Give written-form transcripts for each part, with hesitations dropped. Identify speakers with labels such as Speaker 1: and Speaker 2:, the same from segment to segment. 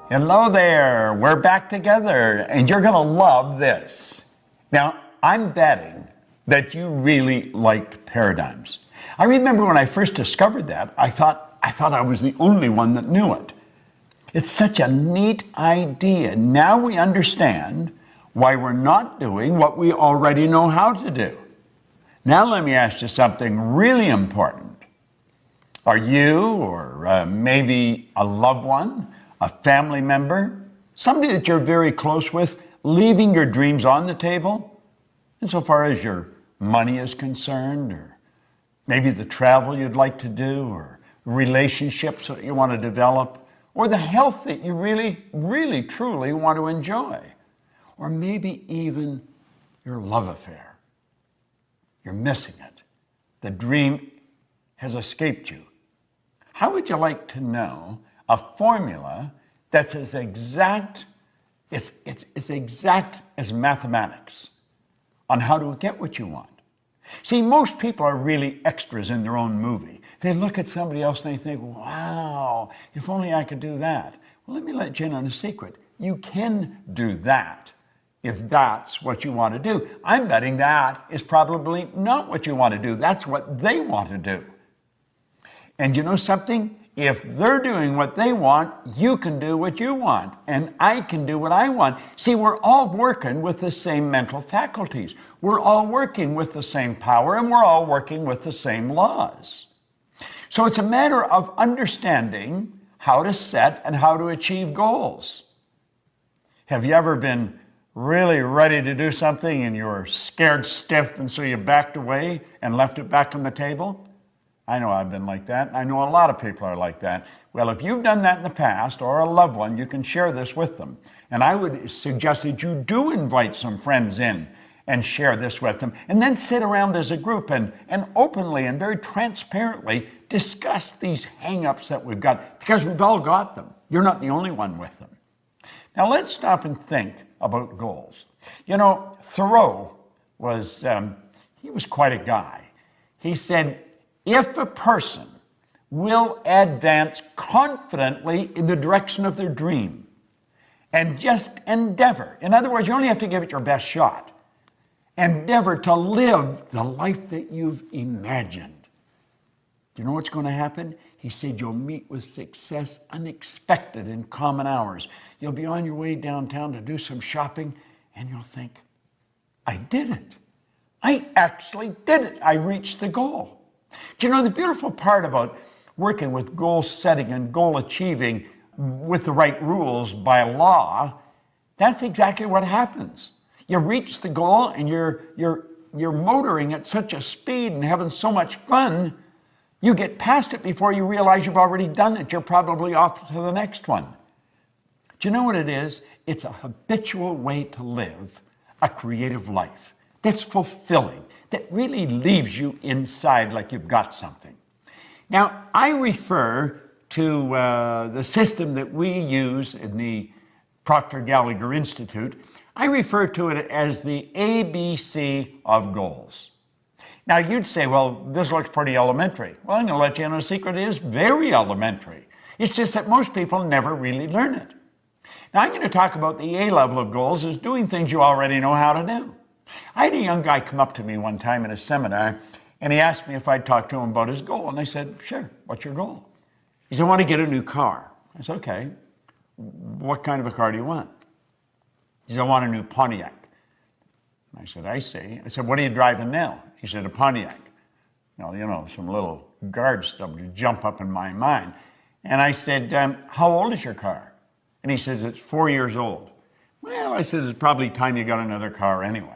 Speaker 1: Hello there, we're back together, and you're gonna love this. Now, I'm betting that you really liked paradigms. I remember when I first discovered that, I thought I was the only one that knew it. It's such a neat idea. Now we understand why we're not doing what we already know how to do. Now let me ask you something really important. Are you, or maybe a loved one, a family member, somebody that you're very close with, leaving your dreams on the table insofar as your money is concerned, or maybe the travel you'd like to do, or relationships that you want to develop, or the health that you really, truly want to enjoy, or maybe even your love affair. You're missing it. The dream has escaped you. How would you like to know a formula that's as exact, it's as exact as mathematics on how to get what you want? See, most people are really extras in their own movie. They look at somebody else and they think, wow, if only I could do that. Well, let me let you in on a secret. You can do that if that's what you want to do. I'm betting that is probably not what you want to do. That's what they want to do. And you know something? If they're doing what they want, you can do what you want, and I can do what I want. See, we're all working with the same mental faculties. We're all working with the same power, and we're all working with the same laws. So it's a matter of understanding how to set and how to achieve goals. Have you ever been really ready to do something and you were scared stiff, and so you backed away and left it back on the table? I know I've been like that. I know a lot of people are like that. Well, if you've done that in the past, or a loved one, you can share this with them. And I would suggest that you do invite some friends in and share this with them, and then sit around as a group and openly and very transparently discuss these hang-ups that we've got, because we've all got them. You're not the only one with them. Now let's stop and think about goals. You know, Thoreau was, he was quite a guy. He said, if a person will advance confidently in the direction of their dream and just endeavor, in other words, you only have to give it your best shot, endeavor to live the life that you've imagined. Do you know what's going to happen? He said you'll meet with success unexpected in common hours. You'll be on your way downtown to do some shopping, and you'll think, I did it. I actually did it. I reached the goal. Do you know the beautiful part about working with goal setting and goal achieving with the right rules by law? That's exactly what happens. You reach the goal and you're motoring at such a speed and having so much fun, you get past it before you realize you've already done it. You're probably off to the next one. Do you know what it is? It's a habitual way to live a creative life that's fulfilling, that really leaves you inside like you've got something. Now, I refer to the system that we use in the Proctor Institute. I refer to it as the ABC of goals. Now, you'd say, well, this looks pretty elementary. Well, I'm going to let you in on a secret. It is very elementary. It's just that most people never really learn it. Now, I'm going to talk about the A level of goals as doing things you already know how to do. I had a young guy come up to me one time in a seminar, and he asked me if I'd talk to him about his goal. And I said, sure, what's your goal? He said, I want to get a new car. I said, okay, what kind of a car do you want? He said, I want a new Pontiac. I said, I see. I said, what are you driving now? He said, a Pontiac. Well, you know, some little guard stuff to jump up in my mind. And I said, how old is your car? And he says, it's 4 years old. Well, I said, it's probably time you got another car anyway.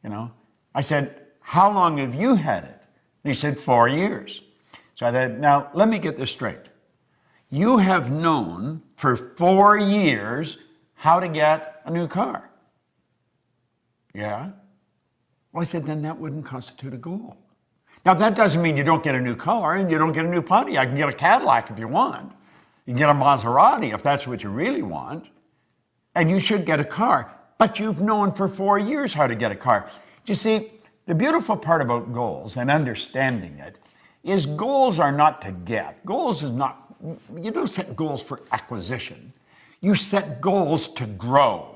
Speaker 1: You know, I said, how long have you had it? And he said, 4 years. So I said, now let me get this straight. You have known for 4 years how to get a new car. Yeah. Well, I said, then that wouldn't constitute a goal. Now, that doesn't mean you don't get a new car and you don't get a new Pontiac. You can get a Cadillac if you want. You can get a Maserati if that's what you really want. And you should get a car. But you've known for 4 years how to get a car. You see, the beautiful part about goals and understanding it is goals are not to get. Goals is not, you don't set goals for acquisition. You set goals to grow.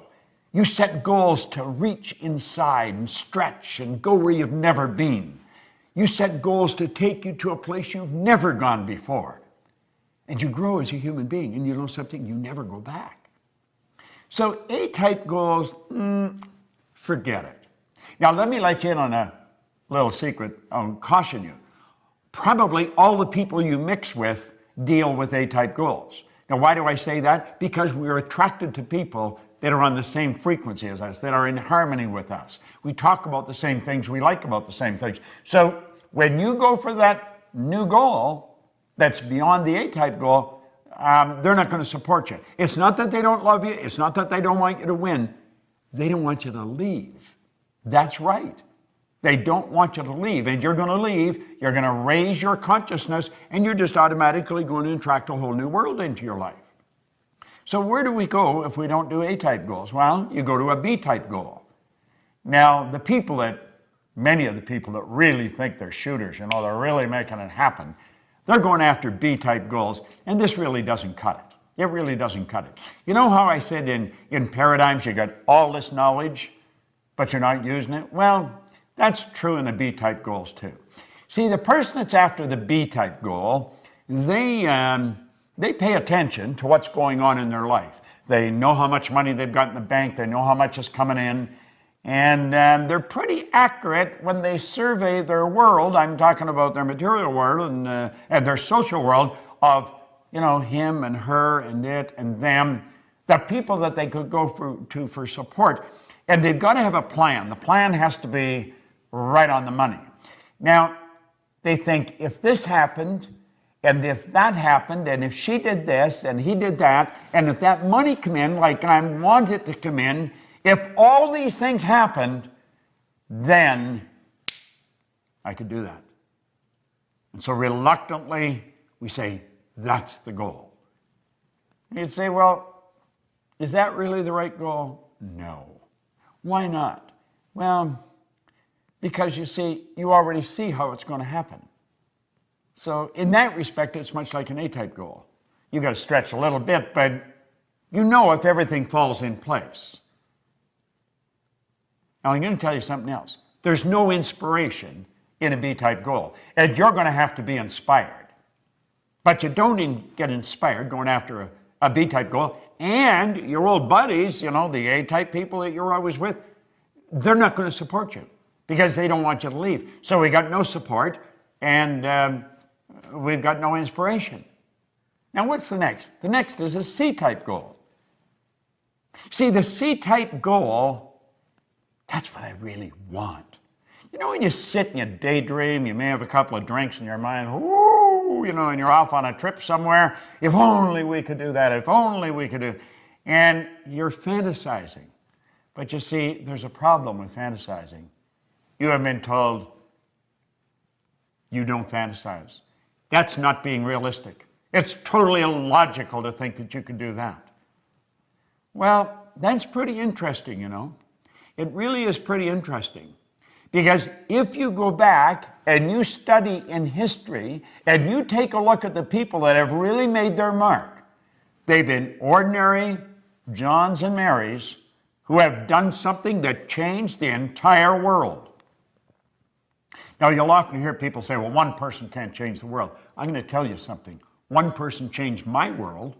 Speaker 1: You set goals to reach inside and stretch and go where you've never been. You set goals to take you to a place you've never gone before. And you grow as a human being, and you know something, you never go back. So A-type goals, forget it. Now let me let you in on a little secret. I'll caution you. Probably all the people you mix with deal with A-type goals. Now why do I say that? Because we're attracted to people that are on the same frequency as us, that are in harmony with us. We talk about the same things, we like about the same things. So when you go for that new goal that's beyond the A-type goal, they're not going to support you. It's not that they don't love you. It's not that they don't want you to win. They don't want you to leave. That's right. They don't want you to leave, and you're going to leave. You're going to raise your consciousness, and you're just automatically going to attract a whole new world into your life. So where do we go if we don't do A-type goals? Well, you go to a B-type goal. Now, many of the people that really think they're shooters, they're really making it happen, they're going after B-type goals, and this really doesn't cut it. It really doesn't cut it. You know how I said in paradigms you got all this knowledge, but you're not using it? Well, that's true in the B-type goals too. See, the person that's after the B-type goal, they pay attention to what's going on in their life. They know how much money they've got in the bank. They know how much is coming in. And they're pretty accurate when they survey their world. I'm talking about their material world and their social world of, him and her and it and them, the people that they could go to for support. And they've got to have a plan. The plan has to be right on the money. Now, they think if this happened, and if that happened, and if she did this, and he did that, and if that money come in like I want it to come in, if all these things happened, then I could do that. And so reluctantly, we say, that's the goal. And you'd say, well, is that really the right goal? No. Why not? Well, because you see, you already see how it's going to happen. So in that respect, it's much like an A-type goal. You got to stretch a little bit, but you know if everything falls in place. Now, I'm going to tell you something else. There's no inspiration in a B-type goal, and you're going to have to be inspired. But you don't get inspired going after a B-type goal, and your old buddies, the A-type people that you're always with, they're not going to support you because they don't want you to leave. So we got no support, and we've got no inspiration. Now, what's the next? The next is a C-type goal. See, the C-type goal, that's what I really want. When you sit and you daydream, you may have a couple of drinks in your mind, ooh, and you're off on a trip somewhere. If only we could do that. If only we could do. And you're fantasizing. But you see, there's a problem with fantasizing. You have been told you don't fantasize. That's not being realistic. It's totally illogical to think that you could do that. Well, that's pretty interesting, It really is pretty interesting. Because if you go back and you study in history and you take a look at the people that have really made their mark, they've been ordinary Johns and Marys who have done something that changed the entire world. Now, you'll often hear people say, well, one person can't change the world. I'm going to tell you something. One person changed my world.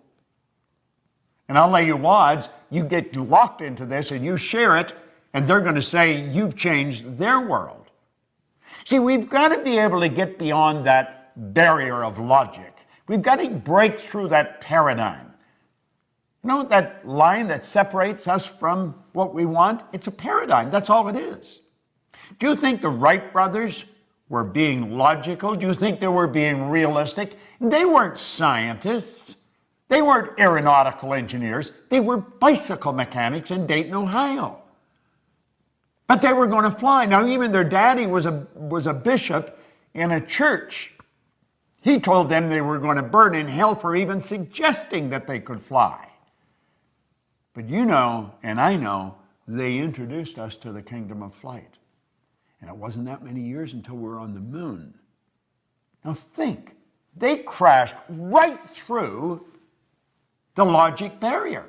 Speaker 1: And I'll lay you odds, you get locked into this and you share it, and they're going to say you've changed their world. See, we've got to be able to get beyond that barrier of logic. We've got to break through that paradigm. That line that separates us from what we want? It's a paradigm. That's all it is. Do you think the Wright brothers were being logical? Do you think they were being realistic? They weren't scientists. They weren't aeronautical engineers. They were bicycle mechanics in Dayton, Ohio. But they were going to fly. Now, even their daddy was a bishop in a church. He told them they were going to burn in hell for even suggesting that they could fly. But and I know, they introduced us to the kingdom of flight. And it wasn't that many years until we were on the moon. Now think, they crashed right through the logic barrier.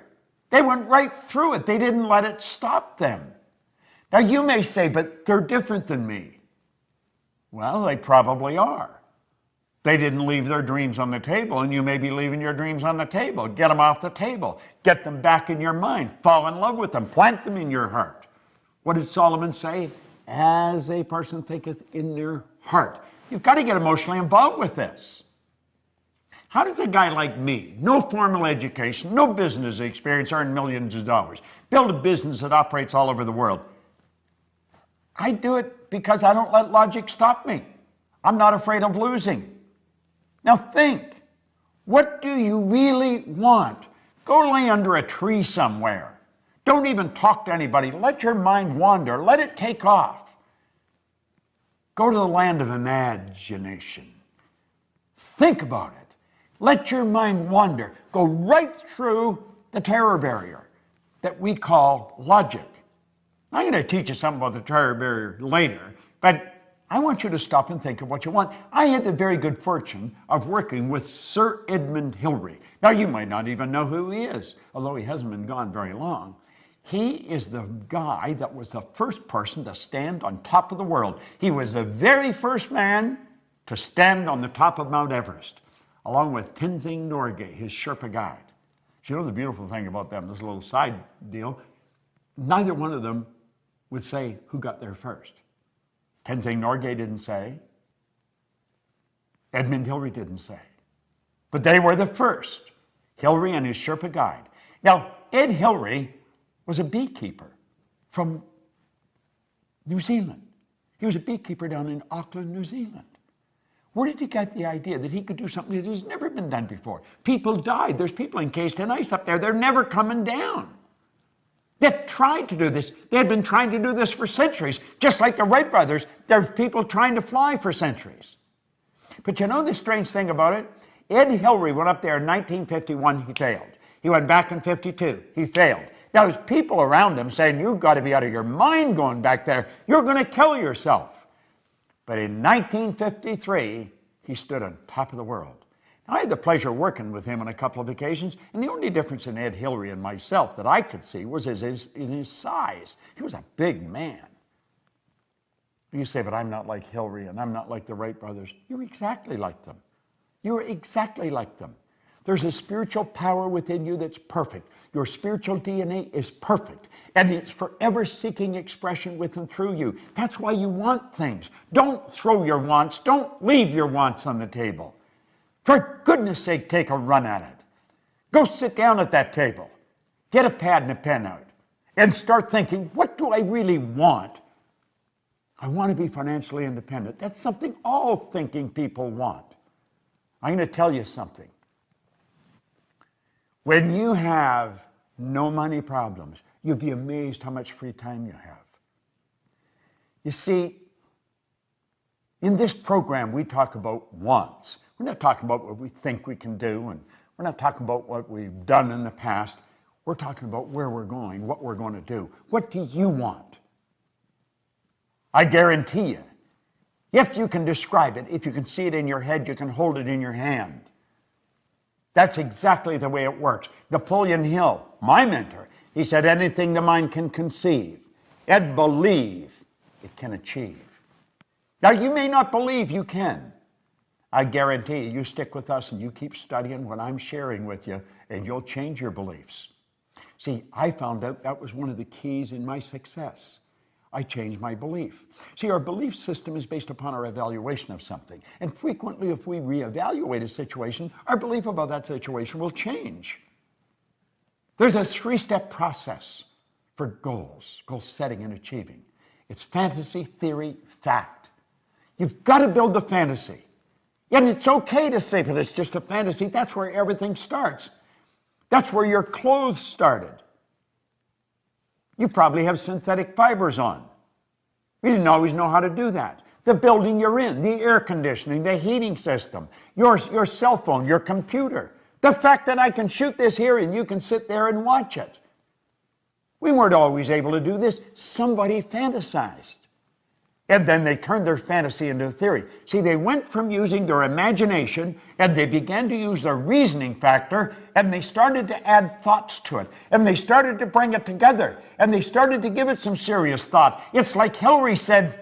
Speaker 1: They went right through it. They didn't let it stop them. Now you may say, but they're different than me. Well, they probably are. They didn't leave their dreams on the table, and you may be leaving your dreams on the table. Get them off the table. Get them back in your mind. Fall in love with them. Plant them in your heart. What did Solomon say? As a person thinketh in their heart. You've got to get emotionally involved with this. How does a guy like me, no formal education, no business experience, earn millions of dollars, build a business that operates all over the world? I do it because I don't let logic stop me. I'm not afraid of losing. Now think, what do you really want? Go lay under a tree somewhere. Don't even talk to anybody. Let your mind wander. Let it take off. Go to the land of imagination. Think about it. Let your mind wander. Go right through the terror barrier that we call logic. I'm going to teach you something about the terror barrier later, but I want you to stop and think of what you want. I had the very good fortune of working with Sir Edmund Hillary. Now, you might not even know who he is, although he hasn't been gone very long. He is the guy that was the first person to stand on top of the world. He was the very first man to stand on the top of Mount Everest, along with Tenzing Norgay, his Sherpa guide. Do you know the beautiful thing about them, this little side deal? Neither one of them would say who got there first. Tenzing Norgay didn't say. Edmund Hillary didn't say. But they were the first, Hillary and his Sherpa guide. Now, Ed Hillary was a beekeeper from New Zealand. He was a beekeeper down in Auckland, New Zealand. Where did he get the idea that he could do something that has never been done before? People died. There's people encased in ice up there. They're never coming down. They've tried to do this. They've been trying to do this for centuries. Just like the Wright brothers, there's people trying to fly for centuries. But you know the strange thing about it? Ed Hillary went up there in 1951, he failed. He went back in 52, he failed. Now there's people around him saying, you've got to be out of your mind going back there. You're going to kill yourself. But in 1953, he stood on top of the world. I had the pleasure of working with him on a couple of occasions, and the only difference in Ed Hillary and myself that I could see was in his size. He was a big man. You say, but I'm not like Hillary and I'm not like the Wright brothers. You're exactly like them. You're exactly like them. There's a spiritual power within you that's perfect. Your spiritual DNA is perfect, and it's forever seeking expression with and through you. That's why you want things. Don't throw your wants. Don't leave your wants on the table. For goodness sake, take a run at it. Go sit down at that table. Get a pad and a pen out and start thinking, what do I really want? I want to be financially independent. That's something all thinking people want. I'm going to tell you something. When you have no money problems, you'll be amazed how much free time you have. You see, in this program, we talk about wants. We're not talking about what we think we can do, and we're not talking about what we've done in the past. We're talking about where we're going, what we're going to do. What do you want? I guarantee you, if you can describe it, if you can see it in your head, you can hold it in your hand. That's exactly the way it works. Napoleon Hill, my mentor, he said, anything the mind can conceive and believe, it can achieve. Now, you may not believe you can. I guarantee you stick with us and you keep studying what I'm sharing with you, and you'll change your beliefs. See, I found out that was one of the keys in my success. I changed my belief. See, our belief system is based upon our evaluation of something. And frequently, if we reevaluate a situation, our belief about that situation will change. There's a three-step process for goals, goal setting and achieving. It's fantasy, theory, fact. You've got to build the fantasy. And it's okay to say that it's just a fantasy. That's where everything starts. That's where your clothes started. You probably have synthetic fibers on. We didn't always know how to do that. The building you're in, the air conditioning, the heating system, your cell phone, your computer. The fact that I can shoot this here and you can sit there and watch it. We weren't always able to do this. Somebody fantasized. And then they turned their fantasy into a theory. See, they went from using their imagination and they began to use their reasoning factor, and they started to add thoughts to it. And they started to bring it together. And they started to give it some serious thought. It's like Hillary said,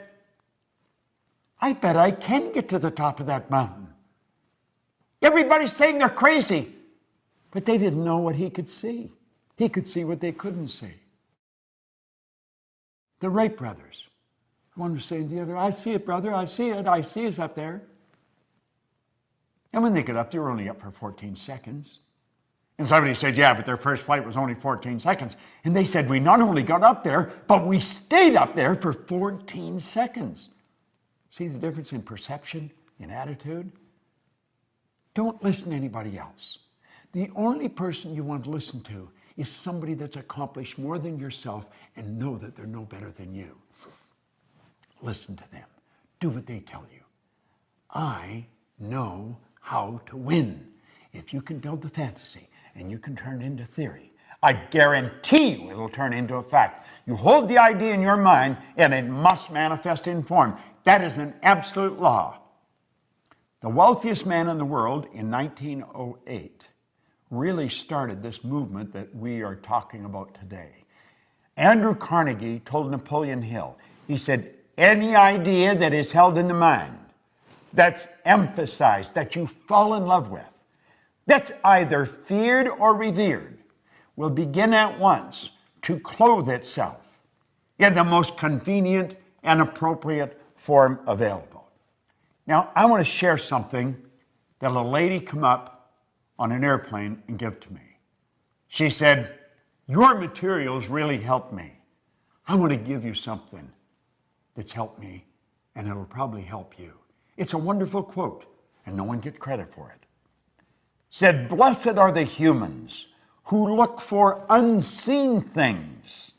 Speaker 1: I bet I can get to the top of that mountain. Everybody's saying they're crazy, but they didn't know what he could see. He could see what they couldn't see. The Wright brothers. One was saying to the other, I see it, brother, I see it, I see us up there. And when they got up, they were only up for 14 seconds. And somebody said, yeah, but their first flight was only 14 seconds. And they said, we not only got up there, but we stayed up there for 14 seconds. See the difference in perception, in attitude? Don't listen to anybody else. The only person you want to listen to is somebody that's accomplished more than yourself and know that they're no better than you. Listen to them. Do what they tell you. I know how to win. If you can build the fantasy and you can turn it into theory, I guarantee you it'll turn into a fact. You hold the idea in your mind and it must manifest in form. That is an absolute law. The wealthiest man in the world in 1908 really started this movement that we are talking about today. Andrew Carnegie told Napoleon Hill, he said, any idea that is held in the mind, that's emphasized, that you fall in love with, that's either feared or revered, will begin at once to clothe itself in the most convenient and appropriate form available. Now, I want to share something that a lady come up on an airplane and give to me. She said, your materials really helped me. I want to give you something that's helped me, and it'll probably help you. It's a wonderful quote, and no one gets credit for it. Said, blessed are the humans who look for unseen things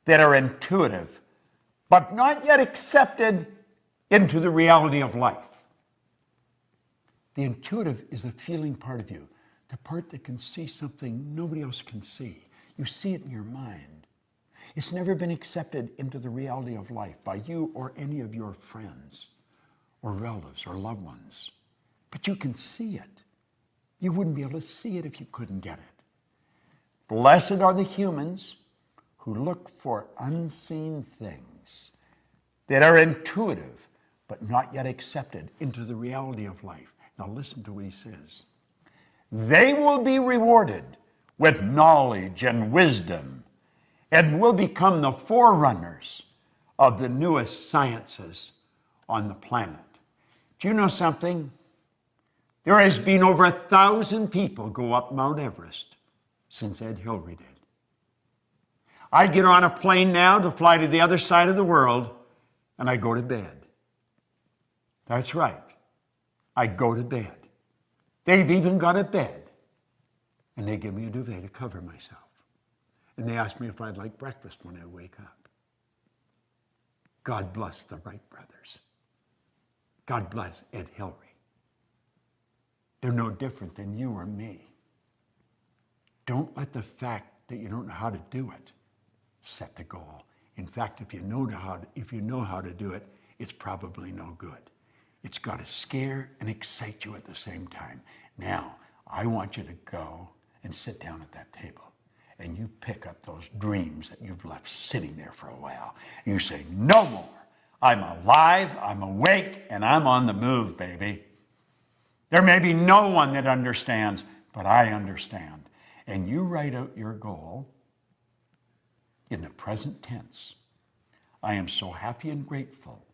Speaker 1: that are intuitive, but not yet accepted into the reality of life. The intuitive is the feeling part of you, the part that can see something nobody else can see. You see it in your mind. It's never been accepted into the reality of life by you or any of your friends or relatives or loved ones. But you can see it. You wouldn't be able to see it if you couldn't get it. Blessed are the humans who look for unseen things that are intuitive but not yet accepted into the reality of life. Now listen to what he says. They will be rewarded with knowledge and wisdom and will become the forerunners of the newest sciences on the planet. Do you know something? There has been over 1,000 people go up Mount Everest since Ed Hillary did. I get on a plane now to fly to the other side of the world, and I go to bed. That's right. I go to bed. They've even got a bed, and they give me a duvet to cover myself. And they ask me if I'd like breakfast when I wake up. God bless the Wright brothers. God bless Ed Hillary. They're no different than you or me. Don't let the fact that you don't know how to do it set the goal. In fact, if you know how to do it, it's probably no good. It's got to scare and excite you at the same time. Now, I want you to go and sit down at that table. And you pick up those dreams that you've left sitting there for a while. And you say, no more. I'm alive, I'm awake, and I'm on the move, baby. There may be no one that understands, but I understand. And you write out your goal in the present tense. I am so happy and grateful.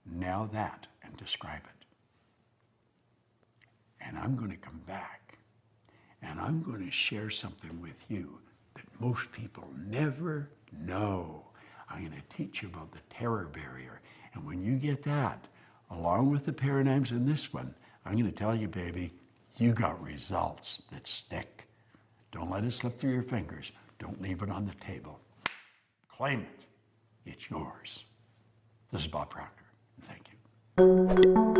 Speaker 1: Now that, and describe it. And I'm going to come back, and I'm going to share something with you that most people never know. I'm going to teach you about the terror barrier. And when you get that, along with the paradigms in this one, I'm going to tell you, baby, you got results that stick. Don't let it slip through your fingers. Don't leave it on the table. Claim it. It's yours. This is Bob Proctor. Thank you.